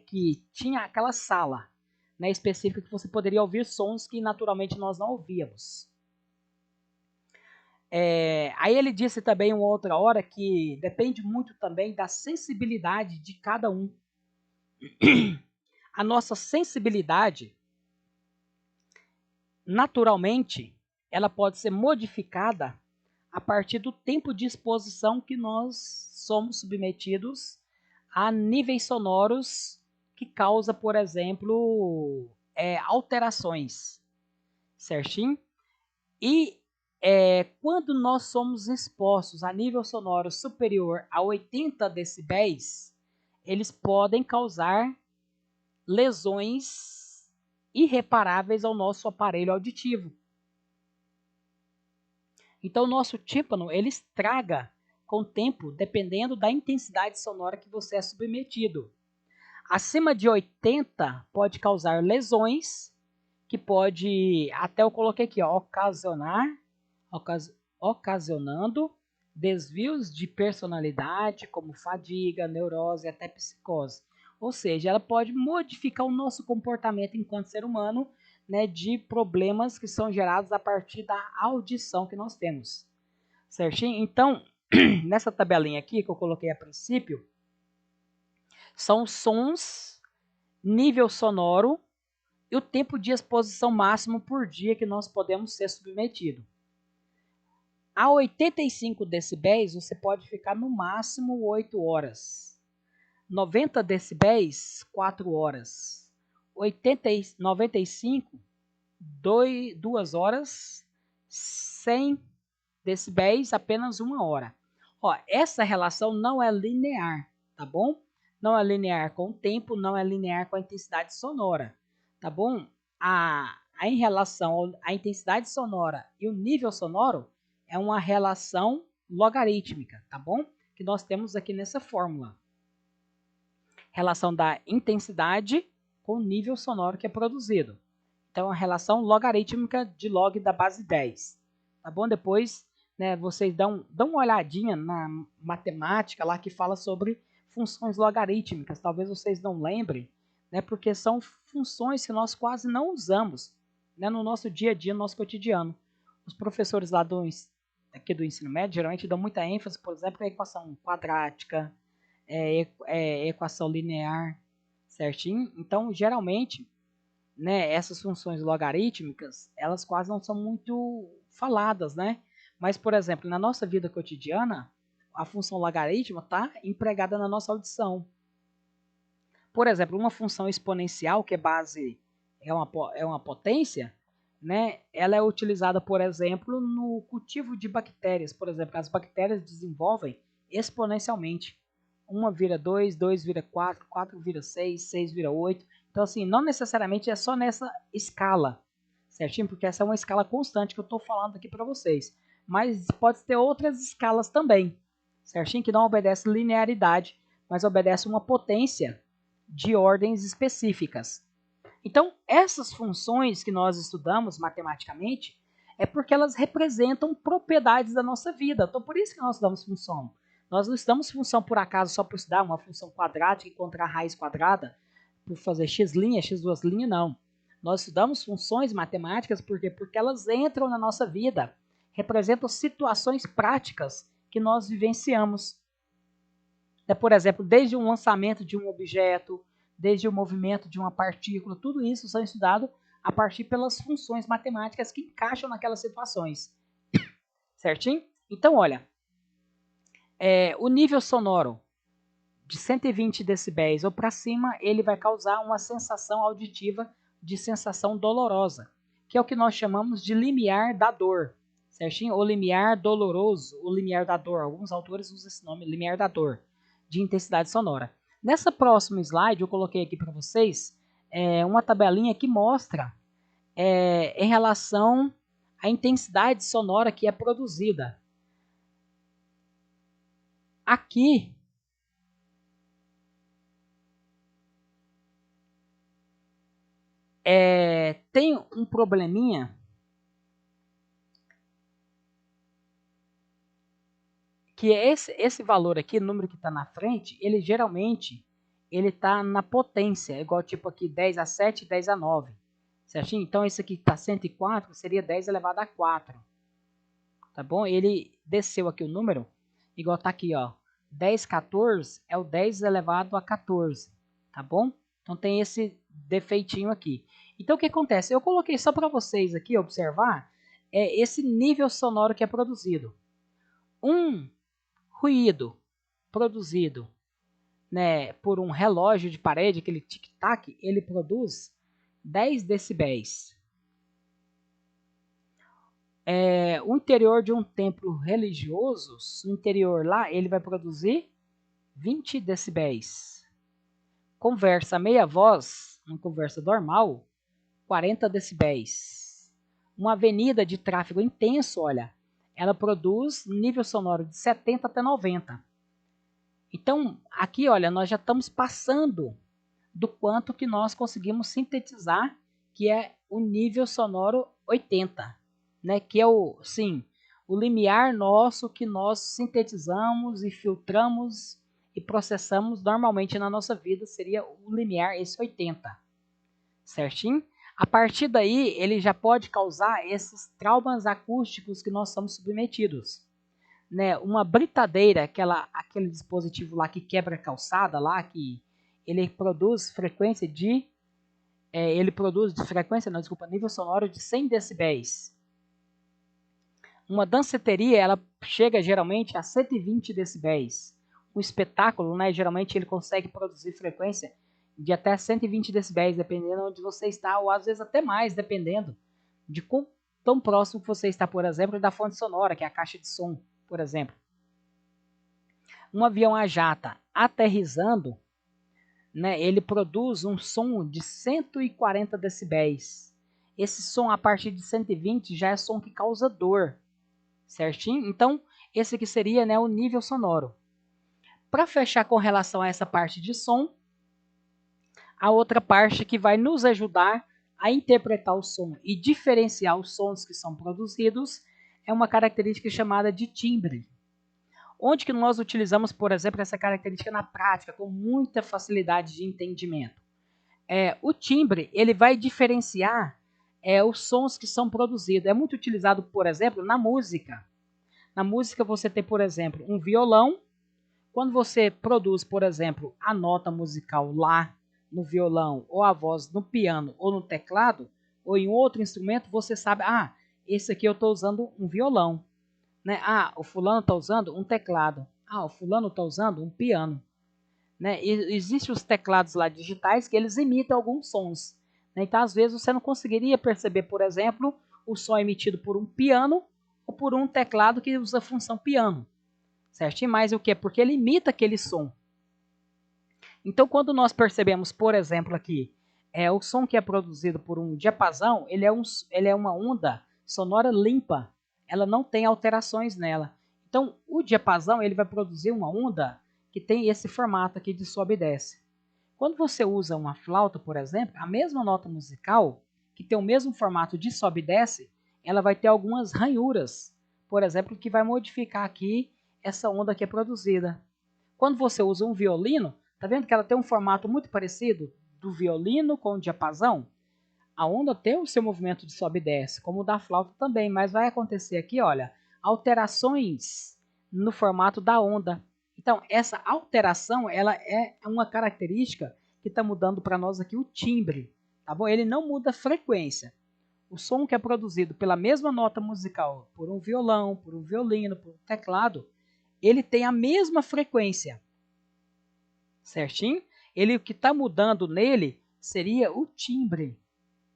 que tinha aquela sala, né, específica que você poderia ouvir sons que naturalmente nós não ouvíamos. Aí ele disse também uma outra hora que depende muito também da sensibilidade de cada um. A nossa sensibilidade, naturalmente, ela pode ser modificada a partir do tempo de exposição que nós somos submetidos a níveis sonoros que causa, por exemplo, alterações, certinho? E quando nós somos expostos a nível sonoro superior a 80 decibéis, eles podem causar lesões irreparáveis ao nosso aparelho auditivo. Então, o nosso tímpano, ele estraga com o tempo, dependendo da intensidade sonora que você é submetido. Acima de 80 pode causar lesões, que pode, até eu coloquei aqui, ó, ocasionando desvios de personalidade, como fadiga, neurose e até psicose. Ou seja, ela pode modificar o nosso comportamento enquanto ser humano, né, de problemas que são gerados a partir da audição que nós temos. Certinho? Então, nessa tabelinha aqui que eu coloquei a princípio, são sons, nível sonoro e o tempo de exposição máximo por dia que nós podemos ser submetidos. A 85 decibéis, você pode ficar no máximo 8 horas. 90 decibéis, 4 horas. 95, 2 horas. 100 decibéis, apenas 1 hora. Ó, essa relação não é linear, tá bom? Não é linear com o tempo, não é linear com a intensidade sonora, tá bom? Em relação à intensidade sonora e o nível sonoro, é uma relação logarítmica, tá bom? Que nós temos aqui nessa fórmula. Relação da intensidade com o nível sonoro que é produzido. Então, a relação logarítmica de log da base 10. Tá bom? Depois, né, vocês dão uma olhadinha na matemática lá que fala sobre funções logarítmicas. Talvez vocês não lembrem, né, porque são funções que nós quase não usamos, né, no nosso dia a dia, no nosso cotidiano. os professores lá aqui do ensino médio geralmente dão muita ênfase, por exemplo, à equação quadrática, equação linear, certinho? Então, geralmente, né, essas funções logarítmicas, elas quase não são muito faladas, né? Mas, por exemplo, na nossa vida cotidiana, a função logarítmica está empregada na nossa audição. Por exemplo, uma função exponencial, que é uma potência, né? Ela é utilizada, por exemplo, no cultivo de bactérias. Por exemplo, as bactérias desenvolvem exponencialmente. 1 vira 2, 2 vira 4, 4 vira 6, 6 vira 8. Então, assim, não necessariamente é só nessa escala, certinho? Porque essa é uma escala constante que eu estou falando aqui para vocês. Mas pode ter outras escalas também, certinho? Que não obedece linearidade, mas obedece uma potência de ordens específicas. Então, essas funções que nós estudamos matematicamente é porque elas representam propriedades da nossa vida. Então, por isso que nós estudamos função. Nós não estudamos função por acaso só para estudar uma função quadrática e encontrar a raiz quadrada, por fazer x', x2', não. Nós estudamos funções matemáticas porque elas entram na nossa vida, representam situações práticas que nós vivenciamos. Por exemplo, desde o lançamento de um objeto, desde o movimento de uma partícula, tudo isso são estudados a partir pelas funções matemáticas que encaixam naquelas situações. Certinho? Então, olha, o nível sonoro de 120 decibéis ou para cima, ele vai causar uma sensação auditiva de sensação dolorosa, que é o que nós chamamos de limiar da dor, certinho? Ou limiar doloroso, ou limiar da dor. Alguns autores usam esse nome, limiar da dor, de intensidade sonora. Nessa próxima slide, eu coloquei aqui para vocês uma tabelinha que mostra em relação à intensidade sonora que é produzida. Aqui, tem um probleminha que esse valor aqui, o número que está na frente, ele geralmente está na potência, igual tipo aqui 10 a 7, 10 a 9. Certinho? Então, esse aqui está 104, seria 10 elevado a 4. Tá bom? Ele desceu aqui o número, igual está aqui, ó. 10, 14 é o 10 elevado a 14. Tá bom? Então, tem esse defeitinho aqui. Então, o que acontece? Eu coloquei só para vocês aqui observar esse nível sonoro que é produzido. Um ruído produzido, né, por um relógio de parede, aquele tic-tac, ele produz 10 decibéis. O interior de um templo religioso, o interior lá, ele vai produzir 20 decibéis. Conversa meia voz, uma conversa normal, 40 decibéis. Uma avenida de tráfego intenso, olha, ela produz nível sonoro de 70 até 90. Então, aqui, olha, nós já estamos passando do quanto que nós conseguimos sintetizar, que é o nível sonoro 80, né? Que é o limiar nosso que nós sintetizamos e filtramos e processamos normalmente na nossa vida, seria o limiar esse 80, certinho? A partir daí, ele já pode causar esses traumas acústicos que nós somos submetidos. Né, uma britadeira, aquele dispositivo lá que quebra a calçada, lá que ele produz frequência de nível sonoro de 100 decibéis. Uma danceteria, ela chega geralmente a 120 decibéis. Um espetáculo, né, geralmente ele consegue produzir frequência de até 120 decibéis, dependendo de onde você está, ou às vezes até mais, dependendo de quão tão próximo que você está, por exemplo, da fonte sonora, que é a caixa de som. Por exemplo, um avião a jato aterrissando, né, ele produz um som de 140 decibéis. Esse som a partir de 120 já é som que causa dor, certinho? Então, esse aqui seria, né, o nível sonoro. Para fechar com relação a essa parte de som, a outra parte que vai nos ajudar a interpretar o som e diferenciar os sons que são produzidos é uma característica chamada de timbre. Onde que nós utilizamos, por exemplo, essa característica na prática, com muita facilidade de entendimento? O timbre, ele vai diferenciar os sons que são produzidos. É muito utilizado, por exemplo, na música. Na música você tem, por exemplo, um violão. Quando você produz, por exemplo, a nota musical lá no violão, ou a voz no piano, ou no teclado, ou em outro instrumento, você sabe, esse aqui eu estou usando um violão. Né? O fulano está usando um teclado. O fulano está usando um piano. Né? E existem os teclados lá digitais que eles imitam alguns sons. Né? Então, às vezes, você não conseguiria perceber, por exemplo, o som emitido por um piano ou por um teclado que usa a função piano. Certinho? Mas o que? Porque ele imita aquele som. Então, quando nós percebemos, por exemplo, aqui, o som que é produzido por um diapasão, ele é uma onda sonora limpa. Ela não tem alterações nela. Então, o diapasão ele vai produzir uma onda que tem esse formato aqui de sobe e desce. Quando você usa uma flauta, por exemplo, a mesma nota musical, que tem o mesmo formato de sobe e desce, ela vai ter algumas ranhuras, por exemplo, que vai modificar aqui essa onda que é produzida. Quando você usa um violino, tá vendo que ela tem um formato muito parecido do violino com o diapasão? A onda tem o seu movimento de sobe e desce, como o da flauta também, mas vai acontecer aqui, olha, alterações no formato da onda. Então, essa alteração, ela é uma característica que está mudando para nós aqui o timbre, tá bom? Ele não muda a frequência. O som que é produzido pela mesma nota musical por um violão, por um violino, por um teclado, ele tem a mesma frequência, certinho? O que está mudando nele seria o timbre,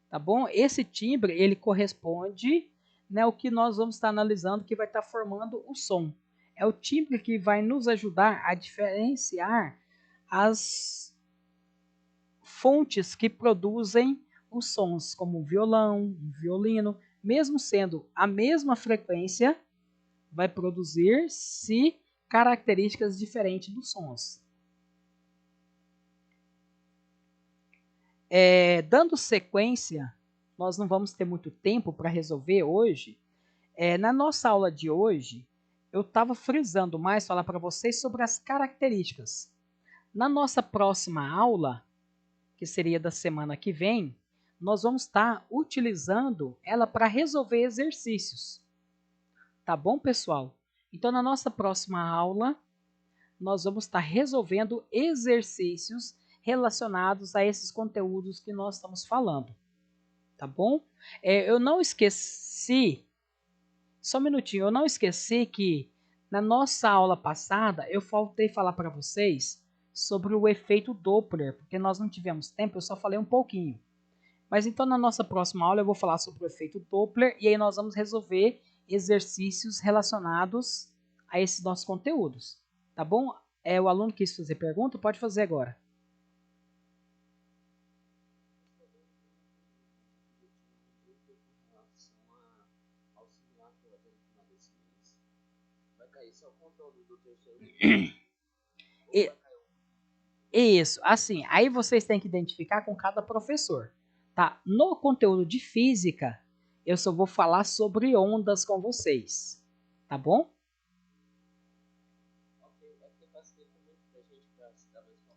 tá bom? Esse timbre, ele corresponde, né, ao que nós vamos estar analisando, que vai estar formando o som. É o timbre que vai nos ajudar a diferenciar as fontes que produzem os sons, como o violão, o violino, mesmo sendo a mesma frequência, vai produzir-se características diferentes dos sons. Dando sequência, nós não vamos ter muito tempo para resolver hoje. Na nossa aula de hoje, eu estava frisando mais, falar para vocês sobre as características. Na nossa próxima aula, que seria da semana que vem, nós vamos estar utilizando ela para resolver exercícios. Tá bom, pessoal? Então, na nossa próxima aula, nós vamos estar resolvendo exercícios relacionados a esses conteúdos que nós estamos falando. Tá bom? Eu não esqueci, só um minutinho, eu não esqueci que na nossa aula passada eu faltei falar para vocês sobre o efeito Doppler, porque nós não tivemos tempo, eu só falei um pouquinho. Mas então na nossa próxima aula eu vou falar sobre o efeito Doppler e aí nós vamos resolver exercícios relacionados a esses nossos conteúdos. Tá bom? O aluno que quis fazer pergunta, pode fazer agora. Isso, assim, aí vocês têm que identificar com cada professor, tá? No conteúdo de física, eu só vou falar sobre ondas com vocês, tá bom?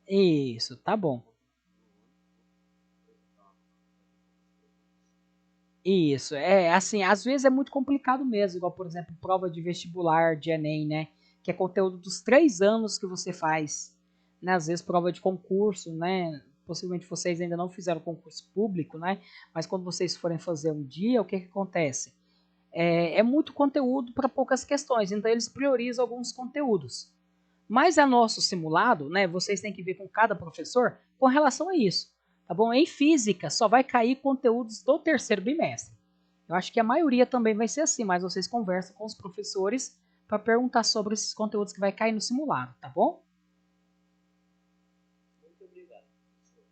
Isso, tá bom. Isso, assim, às vezes é muito complicado mesmo, igual, por exemplo, prova de vestibular, de Enem, né? Que é conteúdo dos 3 anos que você faz, né? Às vezes prova de concurso, né? Possivelmente vocês ainda não fizeram concurso público, né? Mas quando vocês forem fazer um dia, o que acontece? É muito conteúdo para poucas questões, então eles priorizam alguns conteúdos. Mas a nosso simulado, né, vocês têm que ver com cada professor com relação a isso, tá bom? Em física só vai cair conteúdos do terceiro bimestre. Eu acho que a maioria também vai ser assim, mas vocês conversam com os professores para perguntar sobre esses conteúdos que vai cair no simulado, tá bom? Muito obrigado, professor.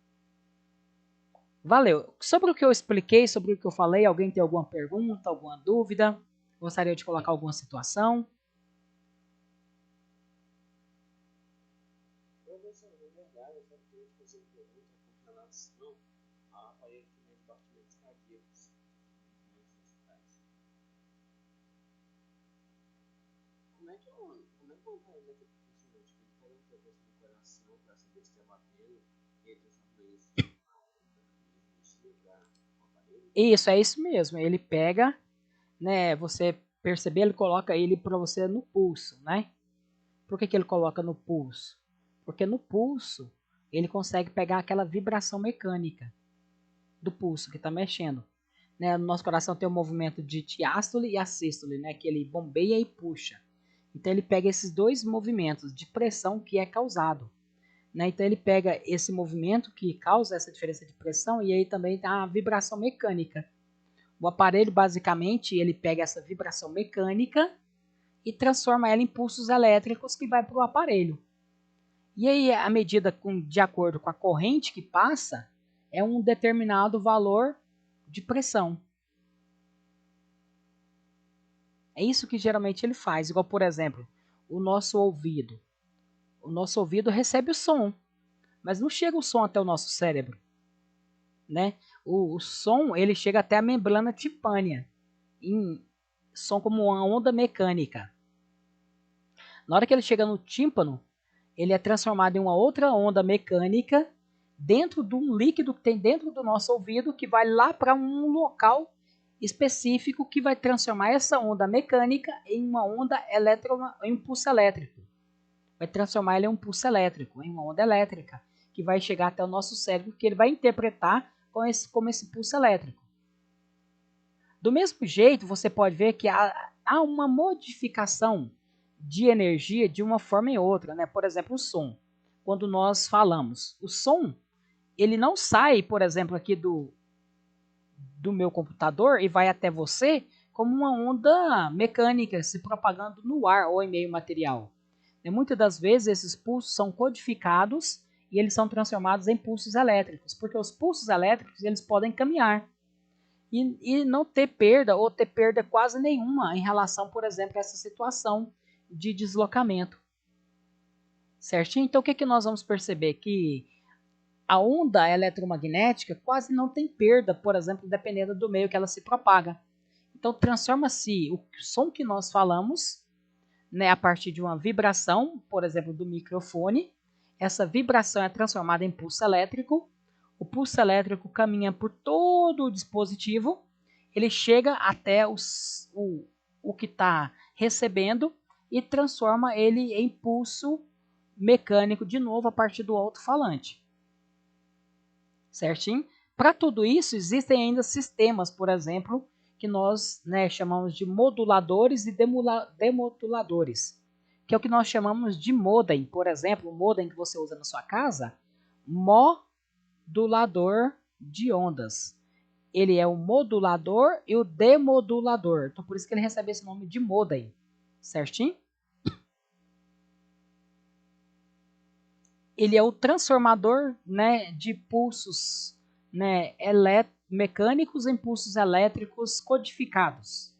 Valeu. Sobre o que eu expliquei, sobre o que eu falei, alguém tem alguma pergunta, alguma dúvida? Gostaria de colocar alguma situação? Professor, na verdade, eu só queria te fazer uma pergunta com relação ao aparelho que mede batimentos cardíacos. Como é que é um parâmetro que funciona? Tipo, ele pega um frequência do coração para saber se está batendo, e aí transforma isso em uma onda, para Isso, é isso mesmo. Ele pega, né? Você perceber, ele coloca ele para você no pulso, né? Por que, que ele coloca no pulso? Porque no pulso ele consegue pegar aquela vibração mecânica do pulso que está mexendo. Né? No nosso coração tem o movimento de diástole e assístole, né? Que ele bombeia e puxa. Então ele pega esses dois movimentos de pressão que é causado. Né? Então ele pega esse movimento que causa essa diferença de pressão e aí também tem a vibração mecânica. O aparelho basicamente ele pega essa vibração mecânica e transforma ela em pulsos elétricos que vai para o aparelho. E aí a medida de acordo com a corrente que passa é um determinado valor de pressão. É isso que geralmente ele faz, igual por exemplo, o nosso ouvido. O nosso ouvido recebe o som, mas não chega o som até o nosso cérebro, né? O som ele chega até a membrana tipânia, em som como uma onda mecânica. Na hora que ele chega no tímpano, ele é transformado em uma outra onda mecânica dentro de um líquido que tem dentro do nosso ouvido que vai lá para um local específico que vai transformar essa onda mecânica em uma onda em um pulso elétrico. Vai transformar ele em um pulso elétrico, em uma onda elétrica, que vai chegar até o nosso cérebro, que ele vai interpretar como esse pulso elétrico. Do mesmo jeito, você pode ver que há uma modificação de energia de uma forma em outra, né? Por exemplo, o som. Quando nós falamos, o som, ele não sai, por exemplo, aqui do meu computador e vai até você como uma onda mecânica se propagando no ar ou em meio material. E muitas das vezes esses pulsos são codificados e eles são transformados em pulsos elétricos, porque os pulsos elétricos eles podem caminhar e não ter perda ou ter perda quase nenhuma em relação, por exemplo, a essa situação de deslocamento. Certinho? Então o que nós vamos perceber? Que a onda eletromagnética quase não tem perda, por exemplo, dependendo do meio que ela se propaga. Então transforma-se o som que nós falamos, né, a partir de uma vibração, por exemplo, do microfone. Essa vibração é transformada em pulso elétrico. O pulso elétrico caminha por todo o dispositivo. Ele chega até o que está recebendo e transforma ele em pulso mecânico de novo a partir do alto-falante. Certinho? Para tudo isso, existem ainda sistemas, por exemplo, que nós, né, chamamos de moduladores e demoduladores, que é o que nós chamamos de modem. Por exemplo, o modem que você usa na sua casa, modulador de ondas. Ele é o modulador e o demodulador. Então, por isso que ele recebe esse nome de modem. Certinho? Ele é o transformador, né, de pulsos, né, mecânicos em pulsos elétricos codificados.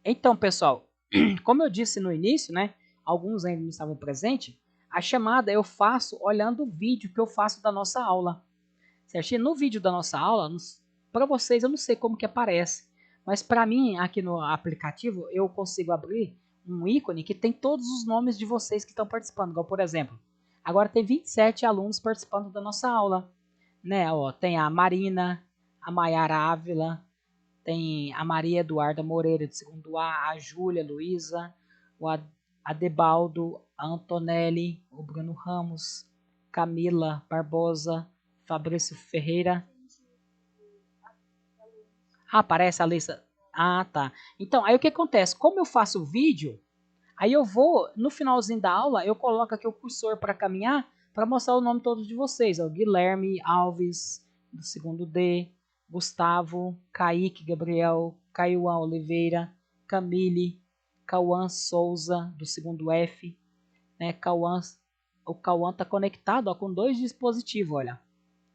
Então, pessoal, como eu disse no início, né, alguns ainda não estavam presentes, a chamada eu faço olhando o vídeo que eu faço da nossa aula. Certinho? No vídeo da nossa aula, para vocês eu não sei como que aparece, mas para mim aqui no aplicativo eu consigo abrir um ícone que tem todos os nomes de vocês que estão participando. Igual, por exemplo, agora tem 27 alunos participando da nossa aula, né? Ó, tem a Marina, a Maiara Ávila, tem a Maria Eduarda Moreira do segundo A, a Júlia Luiza, o Adebaldo, a Antonelli, o Bruno Ramos, Camila Barbosa, Fabrício Ferreira. Ah, aparece a lista. Ah, tá. Então, aí o que acontece? Como eu faço o vídeo, aí eu vou, no finalzinho da aula, eu coloco aqui o cursor para caminhar, para mostrar o nome todos de vocês. Ó, Guilherme Alves, do segundo D, Gustavo, Kaique Gabriel, Caiuan Oliveira, Camille, Cauã Souza, do segundo F, né? O Cauã está conectado ó, com dois dispositivos, olha.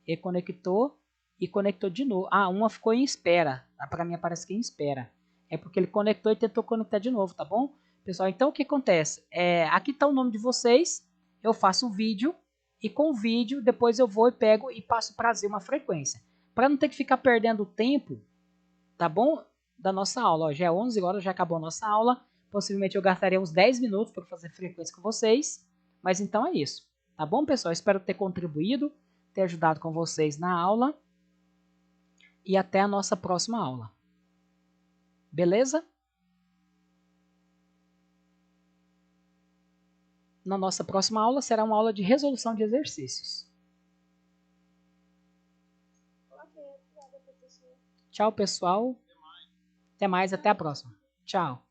Ele conectou e conectou de novo. Ah, uma ficou em espera. Para mim aparece que em espera. É porque ele conectou e tentou conectar de novo, tá bom? Pessoal, então o que acontece? Aqui está o nome de vocês. Eu faço o vídeo e com o vídeo depois eu vou e pego e passo para uma frequência. Para não ter que ficar perdendo tempo, tá bom? Da nossa aula. Ó, já é 11 horas, já acabou a nossa aula. Possivelmente eu gastaria uns 10 minutos para fazer frequência com vocês. Mas então é isso. Tá bom, pessoal? Espero ter contribuído, ter ajudado com vocês na aula. E até a nossa próxima aula. Beleza? Na nossa próxima aula será uma aula de resolução de exercícios. Tchau, pessoal. Até mais, até a próxima. Tchau.